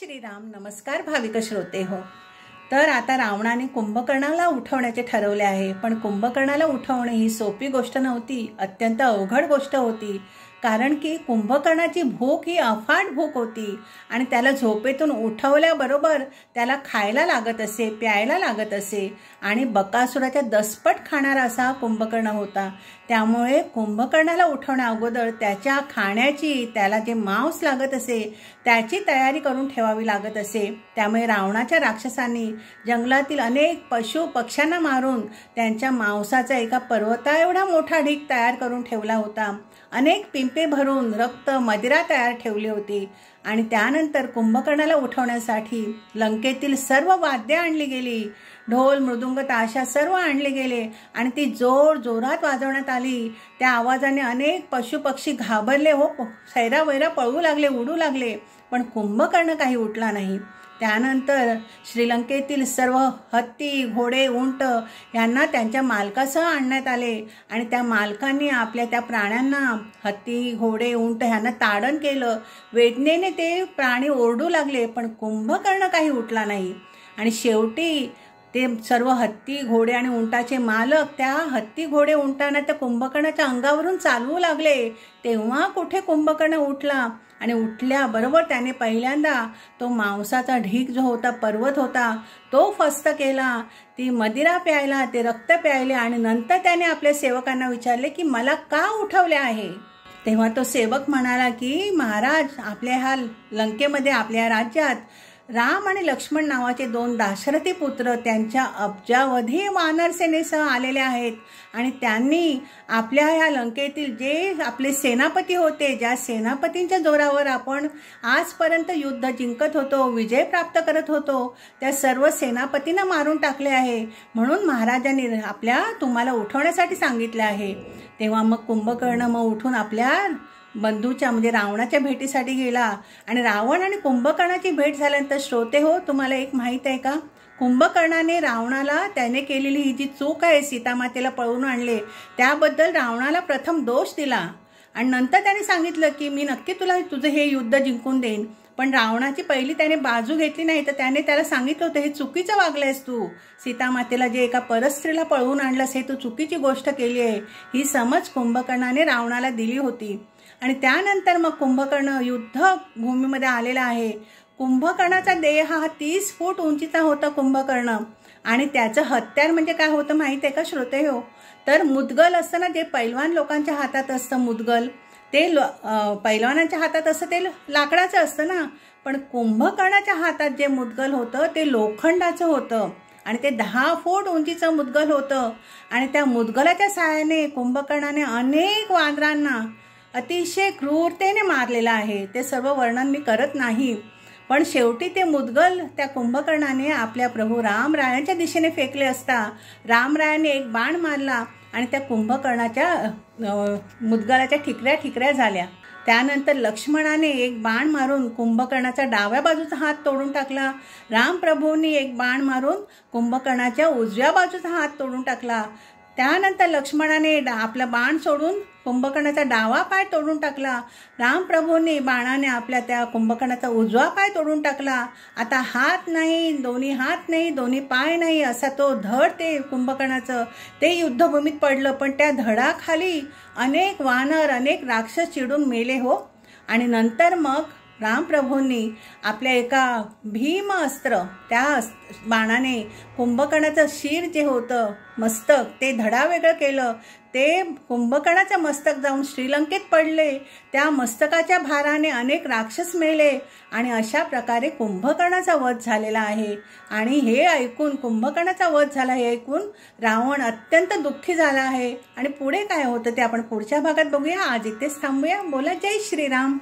श्रीराम. नमस्कार भाविक श्रोते हो. तर आता रावणाने कुंभकर्णाला उठवण्याचे ठरवले आहे, पण कुंभकर्णाला उठवणे ही सोपी गोष्ट नव्हती, अत्यंत अवघड गोष्ट होती. कारण की कुंभकर्णाची भूक ही अफाट भूक होती आणि त्याला झोपेतून उठवल्याबरोबर त्याला खायला लागत असे, प्यायला लागत असे आणि बकासुराच्या दसपट खाणारा असा कुंभकर्ण होता. त्यामुळे कुंभकर्णाला उठवण्या अगोदर त्याच्या खाण्याची, त्याला जे मांस लागत असे त्याची तयारी करून ठेवावी लागत असे. त्यामुळे रावणाच्या राक्षसांनी जंगलातील अनेक पशु पक्ष्यांना मारून त्यांच्या मांसाचा एका पर्वता एवढा मोठा ढीग तयार करून ठेवला होता. अनेक पिंपे भरून रक्त मदिरा तयार ठेवली होती आणि त्यानंतर कुंभकर्णाला उठवण्यासाठी लंकेतील सर्व वाद्ये आणली गेली. ढोल, मृदुंग, ताशा सर्व आणले गेले आणि ती जोर जोरात वाजवण्यात आली. त्या आवाजाने अनेक पशु पक्षी घाबरले हो, सैरावैरा पळू लागले, उडू लागले, पण कुंभकर्ण काही उठला नाही. त्यानंतर श्रीलंकेतील सर्व हत्ती, घोडे, उंट यांना त्यांच्या मालकासह आणण्यात आले आणि त्या मालकांनी आपल्या त्या प्राण्यांना, हत्ती, घोडे, उंट यांना ताडण केलं. वेदनेने ते प्राणी ओरडू लागले, पण कुंभकर्ण काही उठला नाही. आणि शेवटी ते सर्व हत्ती, घोडे आणि उंटाचे मालक त्या हत्ती, घोडे, उंटांना त्या कुंभकर्णाच्या अंगावरून चालवू लागले. तेव्हा कुठे कुंभकर्ण उठला आणि उठल्याबरोबर त्याने पहिल्यांदा तो मांसाचा ढीग जो होता, पर्वत होता, तो फस्त केला. ती मदिरा प्यायला, ते रक्त प्यायले आणि नंतर त्याने आपल्या सेवकांना विचारले की मला का उठवले आहे. तेव्हा तो सेवक म्हणाला की महाराज, आपल्या ह्या लंकेमध्ये, आपल्या राज्यात राम आणि लक्ष्मण नावाचे दोन दाशरथी पुत्र त्यांच्या अब्जावधी वानर सेनेसह आलेले आहेत आणि त्यांनी आपल्या ह्या लंकेतील जे आपले सेनापती होते, ज्या सेनापतींच्या जोरावर आपण आजपर्यंत युद्ध जिंकत होतो, विजय प्राप्त करत होतो, त्या सर्व सेनापतींना मारून टाकले आहे. म्हणून महाराजांनी तुम्हाला उठवण्यासाठी सांगितले आहे. तेव्हा मग कुंभकर्ण उठून आपल्या बंधूच्या म्हणजे रावणाच्या भेटीसाठी गेला आणि रावण आणि कुंभकर्णाची भेट झाल्यानंतर श्रोते हो, तुम्हाला एक माहीत आहे का, कुंभकर्णाने रावणाला त्याने केलेली ही जी चूक आहे, सीतामातेला पळवून आणले, त्याबद्दल रावणाला प्रथम दोष दिला आणि नंतर त्याने सांगितलं की मी नक्की तुला तुझं हे युद्ध जिंकून देईन. पण रावणाची पहिली त्याने बाजू घेतली नाही, तर त्याने त्याला सांगितलं होतं हे चुकीचं वागलंयस तू, सीतामातेला जे एका परस्त्रीला पळवून आणलंस हे तू चुकीची गोष्ट केली आहे. ही समज कुंभकर्णाने रावणाला दिली होती. आणि त्यानंतर मग कुंभकर्ण युद्धभूमीमध्ये आलेला आहे. कुंभकर्णाचा देह हा 30 फूट उंचीचा होता कुंभकर्ण आणि त्याचं हत्यार म्हणजे काय होतं माहिती आहे का श्रोते हो, तर मुदगल असतं ना, जे पैलवान लोकांच्या हातात असतं मुदगल, ते पैलवानांच्या हातात असतं ते लाकडाचं असतं ना, पण कुंभकर्णाच्या हातात जे मुदगल होतं ते लोखंडाचं होतं आणि ते 10 फूट उंचीचं मुदगल होतं. आणि त्या मुदगलाच्या सहाय्याने कुंभकर्णाने अनेक वानरांना अतिशय क्रूरतेने मारलेला आहे. ते सर्व वर्णन मी करत नाही, पण शेवटी ते मुदगल त्या कुंभकर्णाने आपल्या प्रभू रामरायांच्या दिशेने फेकले असता रामरायांनी एक बाण मारला आणि त्या कुंभकर्णाच्या मुदगलाच्या ठिकऱ्या झाल्या. त्यानंतर लक्ष्मणाने एक बाण मारून कुंभकर्णाचा डाव्या बाजूचा हात तोडून टाकला. रामप्रभूंनी एक बाण मारून कुंभकर्णाच्या उजव्या बाजूचा हात तोडून टाकला. त्यानंतर लक्ष्मणाने आपला बाण सोडून कुंभकर्णाचा डावा पाय तोडून टाकला. रामप्रभूंनी बाणाने आपल्या त्या कुंभकर्णाचा उजवा पाय तोडून टाकला. आता हात नाही, दोन्ही हात नाही, दोन्ही पाय नाही, असा तो धड ते कुंभकर्णाचं ते युद्धभूमीत पडलं. पण त्या धडाखाली अनेक वानर, अनेक राक्षस चिडून मेले हो. आणि नंतर मग रामप्रभूंनी आपल्या एका भीम अस्त्र, त्या बाणाने कुंभकर्णाचं शिर जे होतं, मस्तक, ते धडावेगळं केलं. ते कुंभकर्णाचं मस्तक जाऊन श्रीलंकेत पडले. त्या मस्तकाच्या भाराने अनेक राक्षस मेले आणि अशा प्रकारे कुंभकर्णाचा वध झालेला आहे. आणि हे ऐकून, कुंभकर्णाचा वध झाला हे ऐकून रावण अत्यंत दुःखी झाला आहे. आणि पुढे काय होतं ते आपण पुढच्या भागात बघूया. आज इथेच थांबूया. बोला जय श्रीराम.